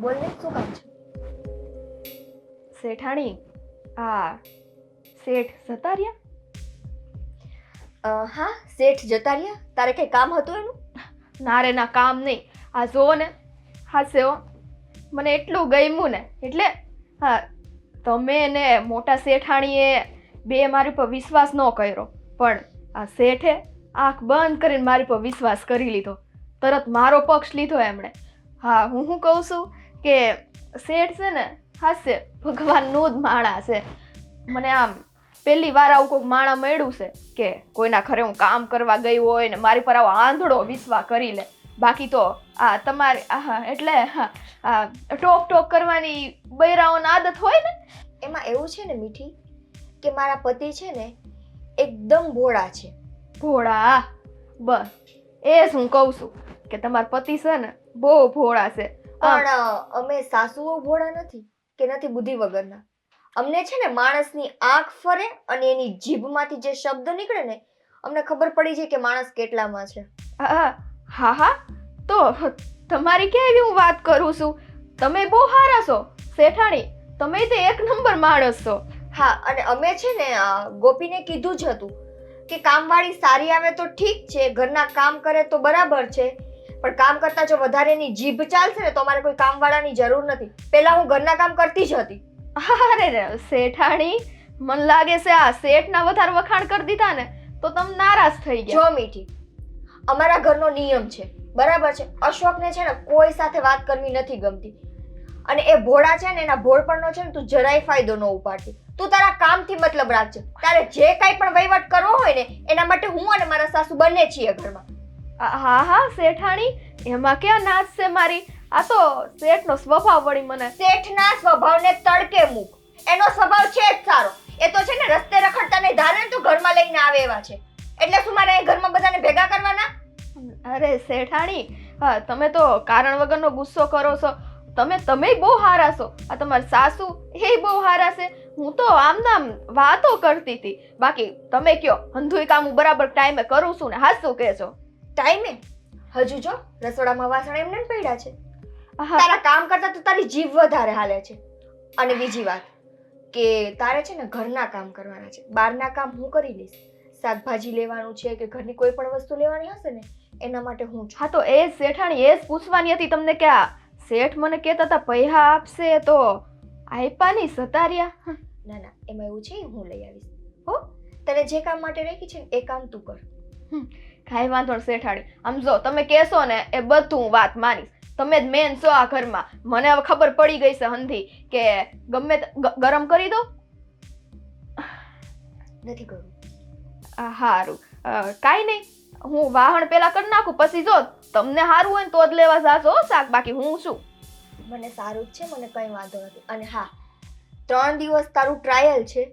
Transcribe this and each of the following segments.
બોલને શું કામ છે? શેઠાણી, આ શેઠ જતા રહ્યા? હા, શેઠ જતા રહ્યા. તારે કઈ કામ હતું એનું? ના રે ના, કામ નહીં. આ જોવો ને, હા સેવો મને એટલું ગમ્યું ને, એટલે હા, તમે ને મોટા શેઠાણીએ બે મારી પર વિશ્વાસ ન કર્યો, પણ આ શેઠે આંખ બંધ કરીને મારી પર વિશ્વાસ કરી લીધો. તરત મારો પક્ષ લીધો એમણે. હા, હું કહું છું કે શેઠ છે ને, હાસ્ય ભગવાનનું જ માણા છે. મને આમ પહેલી વાર આવું કોઈક માણા મળ્યું છે કે કોઈના ઘરે હું કામ કરવા ગઈ હોય ને મારી પર આવો આંધળો વિશ્વાસ કરી લે. બાકી તો આ તમારી એટલે ટોક ટોક કરવાની બૈરાઓની આદત હોય ને. એમાં એવું છે ને મીઠી, કે મારા પતિ છે ને એકદમ ભોળા છે. ભોળા? બસ એ જ હું કહું છું કે તમારા પતિ છે ને બહુ ભોળા છે. પણ અમે સાસુઓ ભોળા નથી કે નથી બુદ્ધિ વગરના. અમને છે ને માણસની આંખ ફરે અને એની જીભમાંથી જે શબ્દ નીકળે ને, અમને ખબર પડી જાય કે માણસ કેટલામાં છે. હા હા, તો તમારી ક્યાં એવી હું વાત કરું છું? તમે બહુ સારા છો શેઠાણી, તમે તો એક નંબર માણસ છો. હા, અને અમે છે ને ગોપીને કીધું જ હતું કે કામવાળી સારી આવે તો ઠીક છે, ઘરના કામ કરે તો બરાબર છે, પણ કામ કરતા જો વધારે એની જીભ ચાલશે ને તો અમારે કોઈ કામવાળાની જરૂર નથી. પહેલા હું ઘરના કામ કરતી જ હતી. અરે શેઠાણી, મન લાગે છે આ શેઠના વધારે વખાણ કરી દીધા ને તો તમે નારાજ થઈ ગયા. જો મીઠી, અમારા ઘરનો નિયમ છે, બરાબર છે. અશોકને છે ને કોઈ સાથે વાત કરવી નથી ગમતી, અને એ ભોળા છે ને એના ભોળપણનો છે ને તું જરાય ફાયદો ન ઉપાડતી. તું તારા કામથી મતલબ રાખજે. તારે જે કાંઈ પણ વહીવટ કરવો હોય ને એના માટે હું અને મારા સાસુ બંને છીએ ઘરમાં. હા હા શેઠાણી, એમાં ક્યાં નાચ છે મારી? આ તો શેઠનો સ્વભાવ વળી મને. શેઠના સ્વભાવને તડકે મૂક. એનો સ્વભાવ છે જ સારો. એ તો છે ને રસ્તે રખડતા ને ધારે ને તો ઘરમાં લઈને આવે એવા છે. એટલે શું મારે ઘરમાં બધાને ભેગા કરવાના? અરે શેઠાણી, તમે તો કારણ વગરનો ગુસ્સો કરો છો. તમે બહુ હારા છો. આ તમારા સાસુ એ બહુ હારા છે. હું તો આમ વાતો કરતી હતી. બાકી તમે કયો, હંધુય કામ હું બરાબર ટાઈમે કરું છું ને? હાસું કહેજો. ટાઈમે? હજુ જો રસોડામાં વાસણ એમને પડ્યા છે. તારા કામ કરતા તો તારી જીભ વધારે હાલે છે. અને બીજી વાત કે તારે છે ને ઘરના કામ કરવાના છે, બહારના કામ હું કરી લઈશ. શાકભાજી લેવાનું છે કે ઘરની કોઈ પણ વસ્તુ લેવાની હશે ને એના માટે હું છું. હા, તો એ જ શેઠાણી, એ જ પૂછવાની હતી તમને કે આ શેઠ મને કહેતા હતા પૈસા આપશે તો આપ્યા નહીં, જતા રહ્યા. ના ના, એમાં એવું છે હું લઈ આવીશ. હો, તને જે કામ માટે રાખી છે ને એ કામ તું કર. કાંઈ વાંધો નહીં શેઠાણી. આમ જો તમે કહેશો ને એ બધું હું વાત માનીશ. તમે જ મેન છો આ ઘરમાં. મને હવે ખબર પડી ગઈ છે હંધી કે ગમે ગરમ કરી દો. નથી કરું. સારું, કાંઈ નહીં, હું વાહણ પેલા કરી નાખું, પછી જો તમને સારું હોય ને તો જ લેવા જાશો શાક. બાકી હું શું, મને સારું જ છે, મને કંઈ વાંધો નથી. અને હા, 3 દિવસ તારું ટ્રાયલ છે.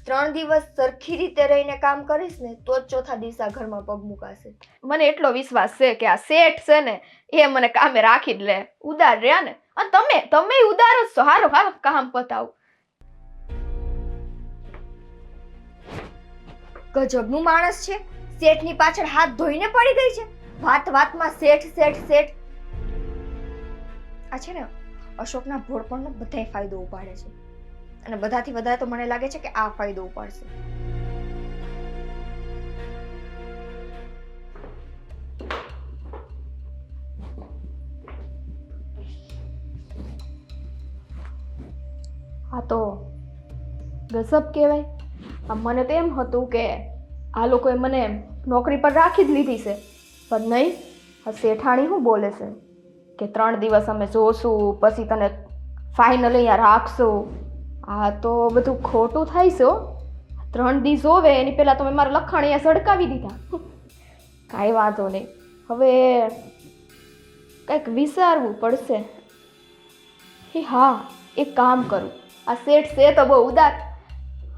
3 દિવસ સરખી રીતે રહીને કામ કરીશ ને તો જ ચોથા દિવસે આ ઘરમાં પગ મુકાશે. મને એટલો વિશ્વાસ છે કે આ શેઠ છે ને એ મને કામે રાખી જ લે. ઉદાર રહ્યા ને, અને તમે ઉદાર જ છો. હારો હાલો કામ પતાવું. ગજબનું માણસ છે. શેઠની પાછળ હાથ ધોઈને પડી ગઈ છે. વાત વાતમાં શેઠ શેઠ શેઠ. આ છે ને અશોકના ભોળપણનો બધાય ફાયદો ઉપાડે છે, અને બધાથી વધારે તો મને લાગે છે કે આ ફાયદો ઉપાડશે. હા તો ગજબ કહેવાય. મને તો એમ હતું કે આ લોકોએ મને નોકરી પર રાખી જ લીધી છે, પણ નહીં. આ શેઠાણી શું બોલે છે કે 3 દિવસ અમે જોશું પછી તને ફાઇનલ અહીંયા રાખશું. આ તો બધું ખોટું થાય છે. 3 દિવસ જોવે એની પહેલાં તમે મારા લખાણ અહીંયા સડકાવી દીધા. કાંઈ વાંધો નહીં, હવે કંઈક વિચારવું પડશે. હા, એક કામ કરું. આ શેઠ છે તો બહુ ઉદાર.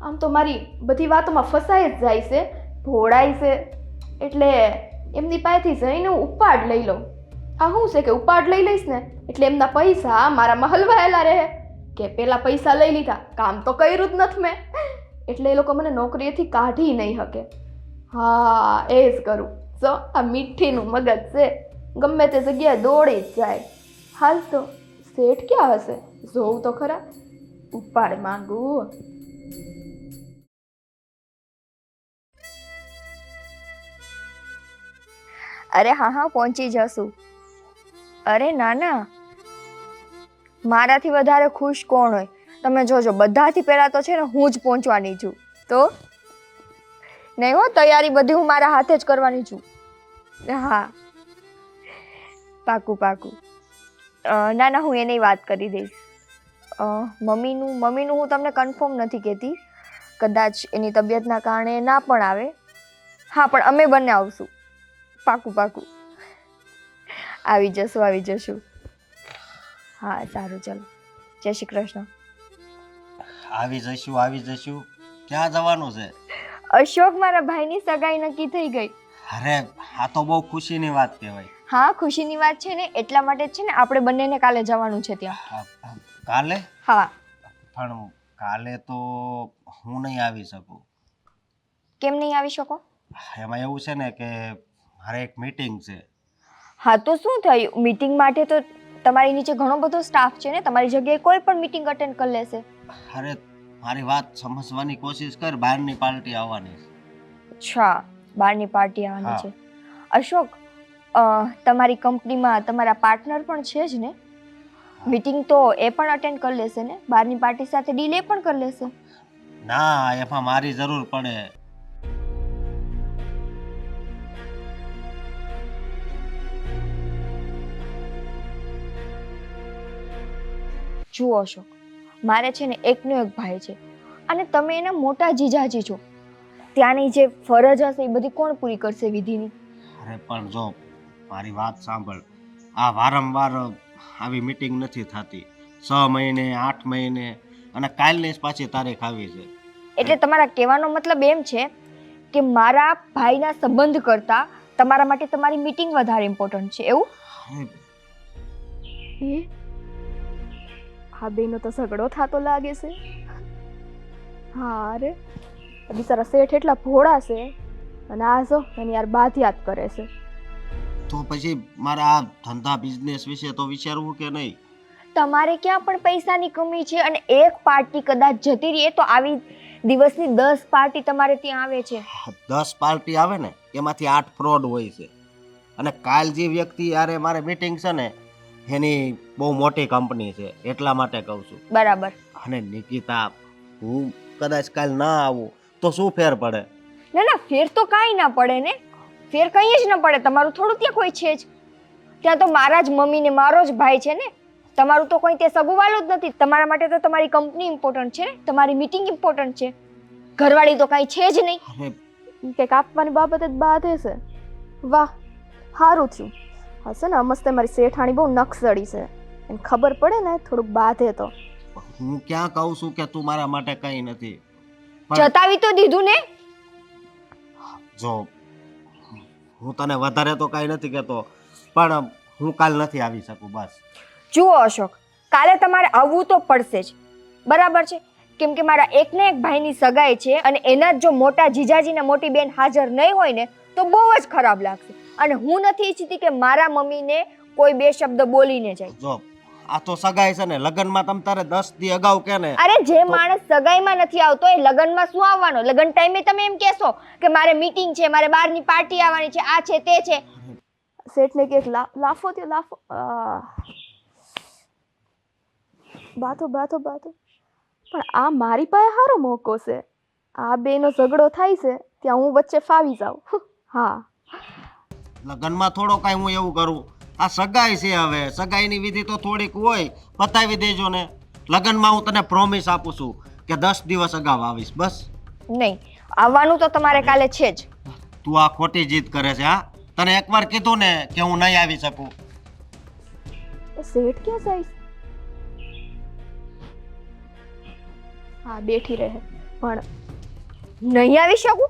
આમ તો મારી બધી વાતોમાં ફસાઈ જ જાય છે, ભોળાય છે, એટલે એમની પાસેથી જઈને હું ઉપાડ લઈ લઉં. આ શું છે કે ઉપાડ લઈ લઈશ ને એટલે એમના પૈસા મારામાં હલવાયેલા રહે કે પેલા પૈસા લઈ લીધા, કામ તો કર્યું જ નથી મેં, એટલે એ લોકો મને નોકરીએથી કાઢી નહીં શકે. હા, એ જ કરું. જો આ મીઠીનું મગજ છે, ગમે તે જગ્યાએ દોડી જ જાય. હાલ તો શેઠ ક્યાં હશે? જોઉં તો ખરા. ઉપાડ માંગુ. અરે હા હા, પહોંચી જશું. અરે ના ના, મારાથી વધારે ખુશ કોણ હોય? તમે જોજો, બધાથી પહેલા તો છે ને હું જ પહોંચવાની છું. તો નહીં હો, તૈયારી બધી હું મારા હાથે જ કરવાની છું. હા, પાકું પાકું. ના ના, હું એની વાત કરી દઈશ. મમ્મીનું હું તમને કન્ફર્મ નથી કહેતી. કદાચ એની તબિયતના કારણે ના પણ આવે. હા, પણ અમે બંને આવશું. પાકું પાકું. આવી જશું. હા, સારું, ચાલો. જય શ્રી કૃષ્ણ. આવી જઈશું. ક્યાં જવાનું છે? અશોક, મારા ભાઈની સગાઈ નક્કી થઈ ગઈ. અરે આ તો બહુ ખુશીની વાત કહેવાય. હા, ખુશીની વાત છે ને, એટલા માટે જ છે ને આપણે બંનેને કાલે જવાનું છે ત્યાં. કાલે? હા. પણ કાલે તો હું નહીં આવી શકું. કેમ નહીં આવી શકો? એમાં એવું છે ને કે મારે એક મીટિંગ છે. હા, તો શું થયું? મીટિંગ માટે તો તમારી નીચે ઘણો બધો સ્ટાફ છે ને, તમારી જગ્યાએ કોઈ પણ મીટિંગ અટેન્ડ કરી લેશે. અરે મારી વાત સમજવાની કોશિશ કર, બહારની પાર્ટી આવવાની છે. અચ્છા, બહારની પાર્ટી આવવાની છે. અશોક, તમારી કંપનીમાં તમારા પાર્ટનર પણ છે જ ને? મીટિંગ તો એ પણ અટેન્ડ કરી લેશે ને? બહારની પાર્ટી સાથે ડીલ એ પણ કરી લેશે. ના, એમાં મારી જરૂર પડે. જુઓ અશોક, મારે છે ને એકનો એક ભાઈ છે અને તમે એના મોટા જીજાજી છો. ત્યાંની જે ફરજ હશે એ બધી કોણ પૂરી કરશે વિધિની? અરે પણ જો મારી વાત સાંભળ, આ વારંવાર આવી મીટિંગ નથી થતી. 6 મહિને, 8 મહિને, અને કાલની જ પાછી તારીખ આવી છે. એટલે તમારા કહેવાનો મતલબ એમ છે કે મારા ભાઈના સંબંધ કરતા તમારા માટે તમારી મીટિંગ વધારે ઇમ્પોર્ટન્ટ છે, એવું? આ બેનો તો ઝઘડો થતો લાગે છે. હા, અરે બિચારા શેઠ એટલા ભોળા છે અને આ જો એની યાર બાધિયાત કરે છે. તો પછી મારા આ ધંધા બિઝનેસ વિશે તો વિચારવું કે નહીં? તમારે ક્યાં પણ પૈસાની કમી છે અને એક પાર્ટી કદાચ જતી રહે તો આવી દિવસની 10 પાર્ટી તમારે ત્યાં આવે છે. 10 પાર્ટી આવે ને, એમાંથી 8 ફ્રોડ હોય છે. અને કાલ જે વ્યક્તિ યારે મારે મીટિંગ છે ને, એની બહુ મોટી કંપની છે, એટલા માટે કહું છું. બરાબર. અને નિકિતા, હું કદાચ કાલ ના આવું તો શું ફેર પડે? ના ના, ફેર તો કાંઈ ના પડે ને. ફેર કંઈ જ ના પડે. તમારું થોડું ત્યાં કોઈ છે જ. ત્યાં તો મારા જ મમ્મી ને મારો જ ભાઈ છે ને. તમારું તો કોઈ તે સગુવાલું જ નથી. તમારા માટે તો તમારી કંપની ઇમ્પોર્ટન્ટ છે ને, તમારી મીટિંગ ઇમ્પોર્ટન્ટ છે. ઘરવાળી તો કાંઈ છે જ નહીં. કે કાપવાની બાબતે જ બાધે છે. વાહ, સારું થયું. હશે ને મસ્ત મારી શેઠાણી બહુ નક્સડી છે. એને ખબર પડે ને થોડુંક બાધે તો. હું ક્યાં કહું છું કે તું મારા માટે કંઈ નથી. જતાવી તો દીધું ને. જો હું તને વધારે તો કાંઈ નથી કહેતો, પણ હું કાલ નથી આવી શકું, બસ. જુઓ અશોક, કાલે તમારે આવવું તો પડશે જ, બરાબર છે? કેમ કે મારા એકને એક ભાઈની સગાઈ છે અને એના જ જો મોટા જીજાજી ને મોટી બેન હાજર નહીં હોય ને તો બહુ જ ખરાબ લાગશે. અને હું નથી ઈચ્છતી કે મારા મમ્મીને કોઈ બે શબ્દ બોલીને જાય. જો આ તો સગાઈ છે ને, લગ્નમાં તમ તારે 10 દી અગાઉ કે ને. અરે જે માણસ સગાઈમાં નથી આવતો એ લગ્નમાં શું આવવાનો? લગ્ન ટાઈમે તમે એમ કહેશો કે મારે મીટિંગ છે, મારે બહારની પાર્ટી આવવાની છે, આ છે તે છે. શેઠને કે લાફો તે લાફો. બાતો પણ આ મારી પાસે સારો મોકો છે. આ બેનો ઝઘડો થાય છે ત્યાં હું વચ્ચે ફાવી જાઉં. હા, લગ્નમાં થોડો કાંઈ હું એવું કરું? આ સગાઈ છે, હવે સગાઈની વિધિ તો થોડીક હોય, બતાવી દેજો ને. લગ્નમાં હું તને પ્રોમિસ આપું છું કે 10 દિવસ અગાઉ આવીશ, બસ. નહીં, આવવાનું તો તમારે કાલે છે જ. તું આ ખોટી જીદ કરે છે. હા, તને એકવાર કીધું ને કે હું નહીં આવી શકું. શેઠ ક્યાં જાય? હા, બેઠી રહે. પણ નહીં આવી શકું?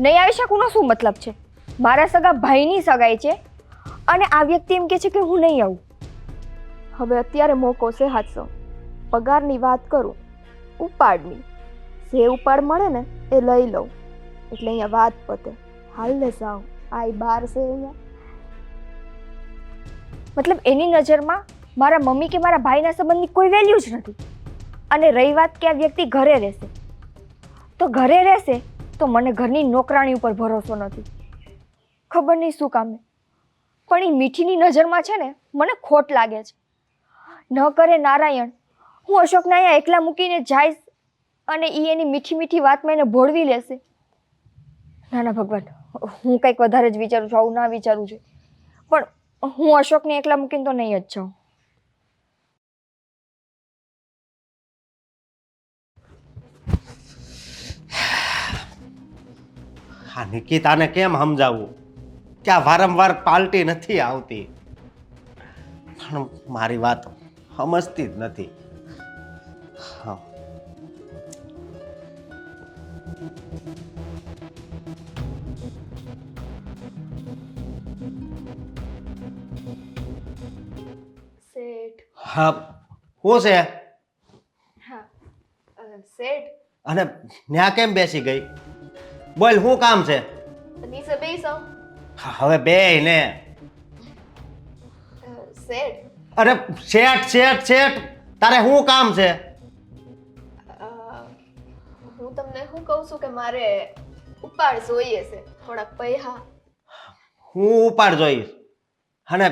નહીં આવી શકું નો શું મતલબ છે? મારા સગા ભાઈની સગાઈ છે અને આ વ્યક્તિ એમ કહે છે કે હું નહીં આવું. હવે અત્યારે મોકો છે હાચો. પગારની વાત કરું, ઉપાડની. જે ઉપાડ મળે ને એ લઈ લઉં એટલે અહીંયા વાત પતે. હાલ ને સાવ આ બાર છે અહીંયા. મતલબ એની નજરમાં મારા મમ્મી કે મારા ભાઈના સંબંધની કોઈ વેલ્યુ જ નથી. અને રહી વાત કે આ વ્યક્તિ ઘરે રહેશે, તો ઘરે રહેશે તો મને ઘરની નોકરાણી ઉપર ભરોસો નથી. ખબર નહીં શું કામે, પણ એ મીઠીની નજરમાં છે ને મને ખોટ લાગે છે. ન કરે નારાયણ, હું અશોકને અહીંયા એકલા મૂકીને જઈશ અને એ એની મીઠી મીઠી વાતમાં એને ભોળવી લેશે. ના ના ભગવાન, હું કંઈક વધારે જ વિચારું છું, આવું ના વિચારવું જોઈએ. પણ હું અશોકને એકલા મૂકીને તો નહીં જ જાઉં. હા, નિકિતાને કેમ સમજાવવું કે આ વારંવાર પાલટી નથી આવતી, પણ મારી વાત સમજતી જ નથી. હા, શેઠ. હા, શું છે? હા શેઠ. અને ન્યા કેમ બેસી ગઈ? બોલ, શું કામ છે? નીચે બેસો. હા, હવે બેય ને. શેઠ. અરે શેઠ શેઠ શેઠ, તારે શું કામ છે? હું તમને શું કહું છું કે મારે ઉપાડ જોઈએ છે, થોડાક પૈસા. હું ઉપાડ જોઈશ? અને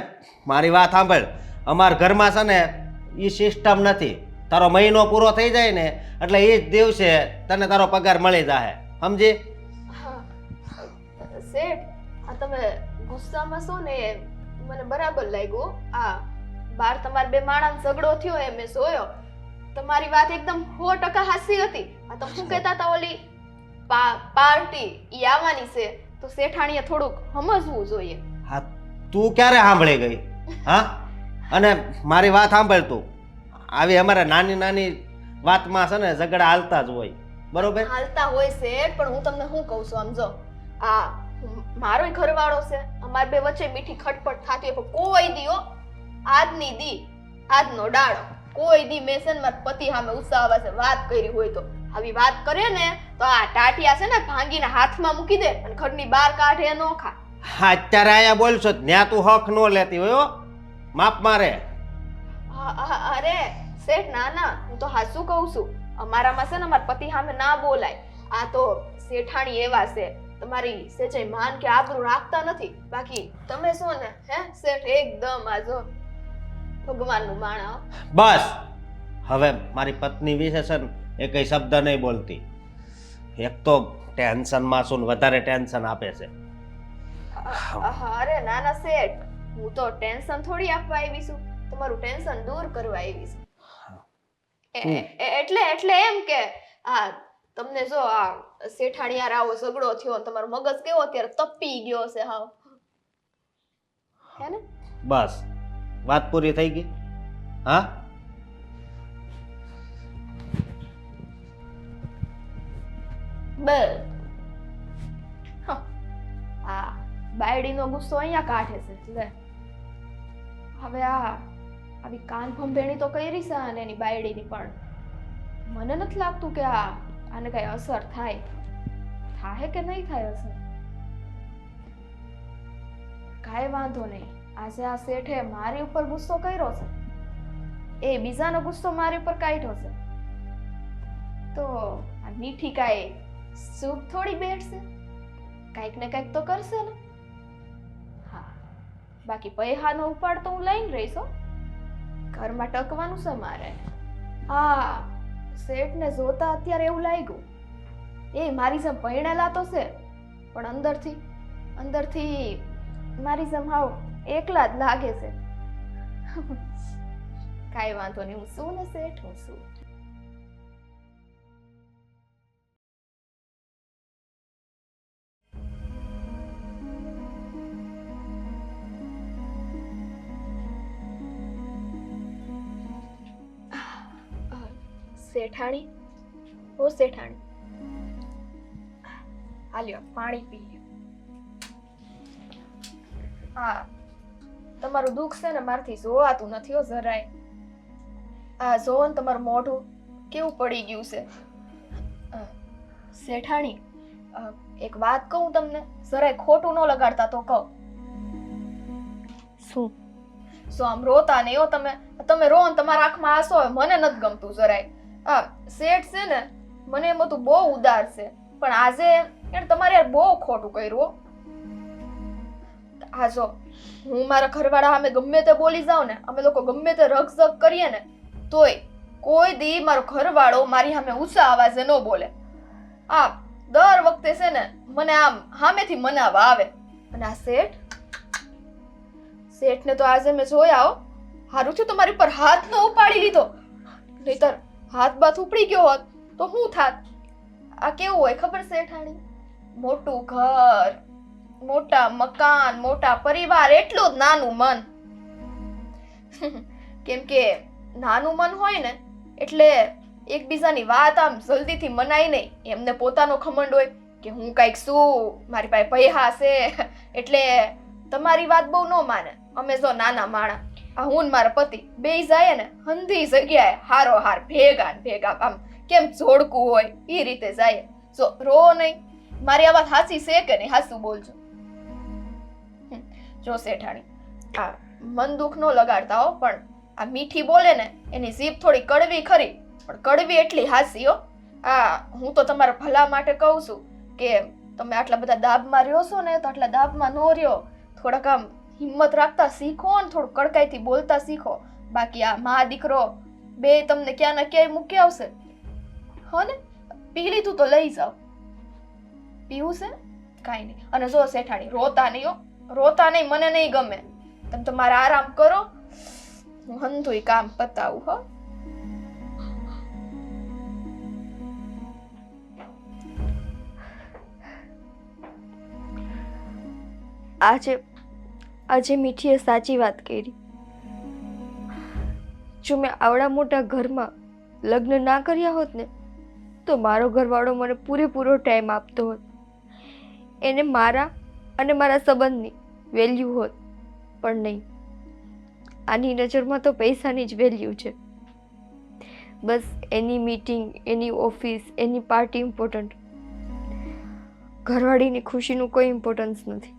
મારી વાત સાંભળ, અમારા ઘરમાં છે ને એ સિસ્ટમ નથી. તારો મહિનો પૂરો થઈ જાય ને એટલે એ જ દિવસે તને તારો પગાર મળી જાય, સમજી? હા શેઠ, આ તમે ગુસ્સામાં છો ને એ મને બરાબર લાગ્યું. આ બાર તમારા બે માણસ ઝઘડો થયો એ મેં જોયો. તમારી વાત એકદમ 100% હાસી હતી. આ તમે શું કહેતા હતા, ઓલી પાર્ટી ઈ આવવાની છે તો શેઠાણીએ થોડુંક સમજવું જોઈએ. હા, તું ક્યારે સાંભળી ગઈ? હા, અને મારી વાત સાંભળ તું. આવી અમારે નાની નાની વાતમાં છે ને ઝઘડા હાલતા જ હોય, બરોબર? હાલતા હોય શેઠ, પણ હું તમને શું કહું છું સમજો. આ મારોય ઘરવાળો છે, અમાર બે વચ્ચે મીઠી ખટપટ થતી હોય, પણ કોઈ દીઓ આજની દી આજનો ડાળો કોઈ દી મેં છે ને મારા પતિ સામે ઉત્સાહ છે વાત કરી હોય તો આવી વાત કરે ને તો આ ટાટિયા છે ને ભાંગીને હાથમાં મૂકી દે અને ઘરની બહાર કાઢે ન ખા. હા, અત્યારે અહીંયા બોલશો ત્યાં તું હક ન લેતી હોય હો. માપ મારે. અરે શેઠ, ના ના, હું તો હાસું કહું છું. અમારામાં છે ને અમારા પતિ સામે ના બોલાય. આ તો શેઠાણી એવા છે, તમારી સેજે માન કે આબરૂ રાખતા નથી. બાકી તમે શું ને હે શેઠ, એકદમ આજો ભગવાનનું માણા. બસ હવે મારી પત્ની વિશે છે ને એ કઈ શબ્દ નહીં બોલતી. એક તો ટેન્શનમાં છું ને વધારે ટેન્શન આપે છે. અરે ના ના શેઠ, હું તો ટેન્શન થોડી આપવા આવી છું, તમારું ટેન્શન દૂર કરવા આવી છું. એટલે એમ કે આ તમને જો આ શેઠાણીયાર આવો ઝઘડો થયો, તમારો મગજ કેવો અત્યારે તપી ગયો છે હાવ, હે ને? બસ વાત પૂરી થઈ ગઈ. હા, બસ આ બાયડીનો ગુસ્સો અહીંયા કાઢે છે. લે હવે આ આવી કાન ભંભેણી તો કરી છે અને એની બાયડીની, પણ મને નથી લાગતું કે આને કઈ અસર થાય કે નહીં થાય અસર. કાંઈ વાંધો નહીં, આજે આ શેઠે મારી ઉપર ગુસ્સો કર્યો છે, એ બીજાનો ગુસ્સો મારી ઉપર કાઢ્યો છે, તો આ મીઠી કાંઈ સૂપ થોડી બેઠશે, કાંઈક ને કાંઈક તો કરશે ને. હા, બાકી પૈસાનો ઉપાડ તો હું લઈને રહીશ હો. ઘરમાં ટકવાનું છે મારે. હા, શેઠને જોતા અત્યારે એવું લાગ્યું એ મારી જેમ પૈણેલા તો છે, પણ અંદરથી મારી જેમ હાવ એકલા જ લાગે છે. કાંઈ વાંધો નહીં, હું શું ને શેઠ, હું શું. શેઠાણી, ઓ શેઠાણી, હાલ્યો પાણી પી લ્યો. હા, તમારું દુઃખ છે ને મારથી જોવાતું નથી હો જરાય. આ જોવો ને તમારું મોઢું કેવું પડી ગયું છે. શેઠાણી, એક વાત કહું તમને, જરાય ખોટું ન લગાડતા તો કહું. શું? સો આમ રોતા નહીં હો તમે. તમે રો ને તમારા આંખમાં આંસુ આવે મને નથી ગમતું જરાય. હા શેઠ છે ને મને એમ હતું બહુ ઉદાર છે, પણ આજે એને તમારે યાર બહુ ખોટું કર્યું હો. હા જો હું મારા ઘરવાળા સામે ગમે તે બોલી જાઉં ને, અમે લોકો ગમે તે રગઝગ કરીએ ને, તોય કોઈ દી મારો ઘરવાળો મારી સામે ઊંચા અવાજે ન બોલે. આ દર વખતે છે ને મને આમ સામેથી મનાવવા આવે. અને આ શેઠને તો આજે મેં જોયા હો, હારું થયું તમારી પર હાથ ન ઉપાડી લીધો, નહીતર હાથ બાથ ઉપડી ગયો હોત તો શું થાત. આ કેવું હોય ખબર શેઠાણી, મોટું ઘર, મોટા મકાન, મોટા પરિવાર, એટલું જ નાનું મન. કેમ કે નાનું મન હોય ને એટલે એકબીજાની વાત આમ જલ્દીથી મનાય નહીં. એમને પોતાનો ખમંડ હોય કે હું કાંઈક શું, મારી પાસે પૈસા છે એટલે તમારી વાત બહુ ન માને. અમે જો નાના માણા, આ હું ને મારા પતિ બેય જાય ને હંધી જગ્યાએ હારો હાર ભેગા ને ભેગા, આમ કેમ જોડકું હોય એ રીતે જાય. જો રો નહીં. મારી આ વાત હાચી છે કે નહીં? હાચું બોલજો. જો શેઠાણી, આ મન દુઃખ નો લગાડતા હો, પણ આ મીઠી બોલે ને એની જીભ થોડી કડવી ખરી, પણ કડવી એટલી હાસી હો. આ હું તો તમારા ભલા માટે કહું છું કે તમે આટલા બધા દાબમાં રહ્યો છો ને તો આટલા દાબમાં ન રહ્યો. થોડાક આમ હિંમત રાખતા શીખો ને થોડું કડકાઈથી બોલતા શીખો. બાકી આ મા દીકરો બે તમને ક્યાં ને ક્યાંય મૂકી આવશે. હો ને, પી લીધું તો લઈ જાઓ. પીવું છે કાંઈ નહીં. અને જો શેઠાણી રોતા નહીં હો, રોતા નહીં, મને નહીં ગમે. તમે તમારે આરામ કરો, હું હંધુય કામ પતાવું. હો આજે મીઠીએ સાચી વાત કરી. જો મેં આવડા મોટા ઘરમાં લગ્ન ના કર્યા હોત ને તો મારો ઘરવાળો મને પૂરેપૂરો ટાઈમ આપતો હોત. એને મારા અને મારા સંબંધની વેલ્યુ હોત. પણ નહીં, આની નજરમાં તો પૈસાની જ વેલ્યુ છે. બસ એની મીટિંગ, એની ઓફિસ, એની પાર્ટી ઇમ્પોર્ટન્ટ. ઘરવાળીની ખુશીનું કોઈ ઇમ્પોર્ટન્સ નથી.